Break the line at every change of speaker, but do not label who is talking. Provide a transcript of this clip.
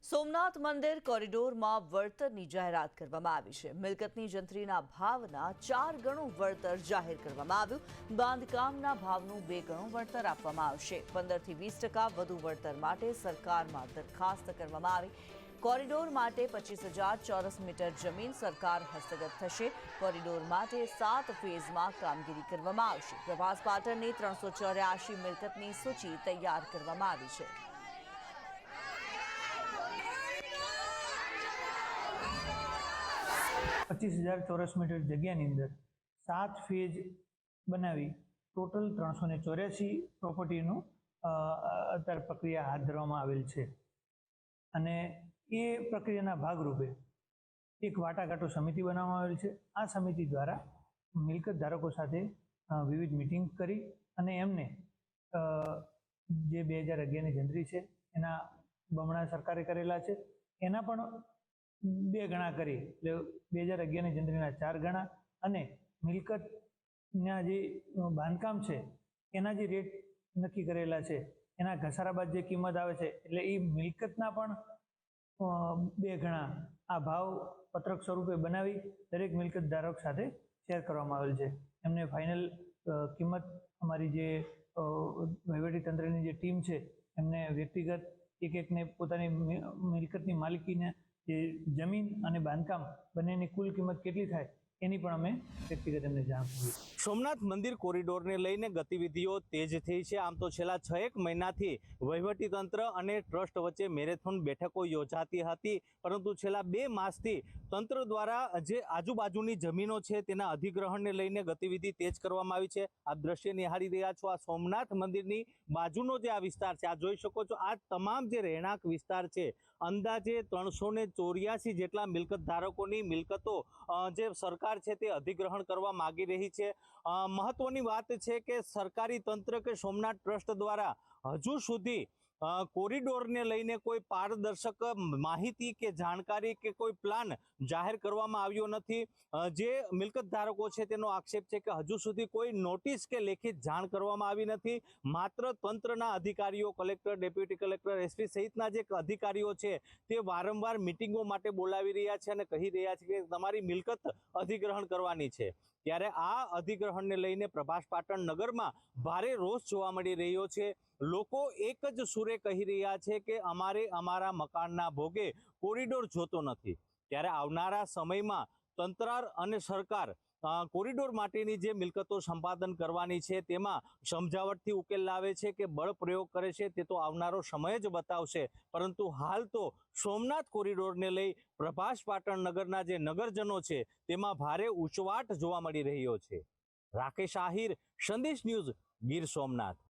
સોમનાથ મંદિર કોરિડોરમાં વળતરની જાહેરાત કરવામાં આવી છે। મિલકતની જંત્રીના ભાવના 4 ગણું વળતર જાહેર કરવામાં આવ્યું। બાંધકામના ભાવનું 2 ગણું વળતર આપવામાં આવશે। 15 થી 20% વધુ વળતર માટે સરકારમાં દરખાસ્ત કરવામાં આવી। કોરિડોર માટે 25,000 ચોરસ મીટર જમીન સરકાર હસ્તગત થશે। કોરિડોર માટે 7 ફેઝમાં કામગીરી કરવામાં આવશે। પ્રભાસ પાટણની 384 મિલકતની સૂચિ તૈયાર કરવામાં આવી છે।
25,000 ચોરસ મીટર જગ્યાની અંદર 7 ફેઝ બનાવી ટોટલ 384 પ્રોપર્ટીનું અત્યારે પ્રક્રિયા હાથ ધરવામાં આવેલ છે અને એ પ્રક્રિયાના ભાગરૂપે એક વાટાઘાટો સમિતિ બનાવવામાં આવેલ છે। આ સમિતિ દ્વારા મિલકત ધારકો સાથે વિવિધ મિટિંગ કરી અને એમને જે 2011ની જંત્રી છે એના બમણા સરકારે કરેલા છે એના પણ 2 ગણા કરી એટલે 2011ની જંત્રીના 4 ગણા અને મિલકતના જે બાંધકામ છે એના જે રેટ નક્કી કરેલા છે એના ઘસારા બાદ જે કિંમત આવે છે એટલે એ મિલકતના પણ 2 ગણા આ ભાવ પત્રક સ્વરૂપે બનાવી દરેક મિલકત ધારક સાથે શેર કરવામાં આવેલ છે। એમને ફાઇનલ કિંમત અમારી જે વહીવટી તંત્રની જે ટીમ છે એમને વ્યક્તિગત એકને પોતાની મિલકતની માલિકીને જે જમીન અને બાંધકામ બંનેની કુલ કિંમત કેટલી થાય એની પણ અમે વ્યક્તિગત એમને જાણ કરી।
સોમનાથ મંદિર કોરિડોરને લઈને ગતિવિધિઓ તેજ થઈ છે। આમ તો છેલ્લા 6 મહિનાથી વહીવટીતંત્ર અને ટ્રસ્ટ વચ્ચે મેરેથોન બેઠકો યોજાતી હતી, પરંતુ છેલ્લા 2 માસથી તંત્ર દ્વારા જે આજુબાજુની જમીનો છે તેના અધિગ્રહણને લઈને ગતિવિધિ તેજ કરવામાં આવી છે। આપ દ્રશ્ય નિહાળી રહ્યા છો, આ સોમનાથ મંદિરની બાજુનો જે આ વિસ્તાર છે, આ જોઈ શકો છો, આ તમામ જે રહેણાંક વિસ્તાર છે અંદાજે 384 જેટલા મિલકત ધારકોની મિલકતો જે સરકાર છે તે અધિગ્રહણ કરવા માંગી રહી છે। મહત્વની વાત છે કે સરકારી તંત્ર કે સોમનાથ ટ્રસ્ટ દ્વારા હજુ સુધી કોરિડોરને લઈને કોઈ પારદર્શક માહિતી કે જાણકારી કે કોઈ પ્લાન જાહેર કરવામાં આવ્યો નથી। જે મિલકત ધારકો છે તેનો આક્ષેપ છે કે હજુ સુધી કોઈ નોટિસ કે લેખિત જાણ કરવામાં આવી નથી। માત્ર તંત્રના અધિકારીઓ, કલેક્ટર, ડેપ્યુટી કલેક્ટર, એસપી સહિતના જે અધિકારીઓ છે તે વારંવાર મિટિંગો માટે બોલાવી રહ્યા છે અને કહી રહ્યા છે કે તમારી મિલકત અધિગ્રહણ કરવાની છે। ત્યારે આ અધિગ્રહણને લઈને પ્રભાસ પાટણ નગરમાં ભારે રોષ જોવા મળી રહ્યો છે। લોકો એક જ સુરે કહી રહ્યા છે કે અમારે અમારા મકાનના ભોગે કોરિડોર જોતો નથી। ત્યારે આવનારા સમયમાં તંત્ર અને સરકાર કોરિડોર માટેની જે મિલકતો સંપાદન કરવાની છે તેમાં સમજાવટથી ઉકેલ લાવે છે કે બળ પ્રયોગ કરે છે તે તો આવનારો સમય જ બતાવશે, પરંતુ હાલ તો સોમનાથ કોરિડોરને લઈ પ્રભાસ પાટણ નગરના જે નગરજનો છે તેમાં ભારે ઉચવાટ જોવા મળી રહ્યો છે। રાકેશ આહિર, સંદેશ ન્યૂઝ, ગીર સોમનાથ।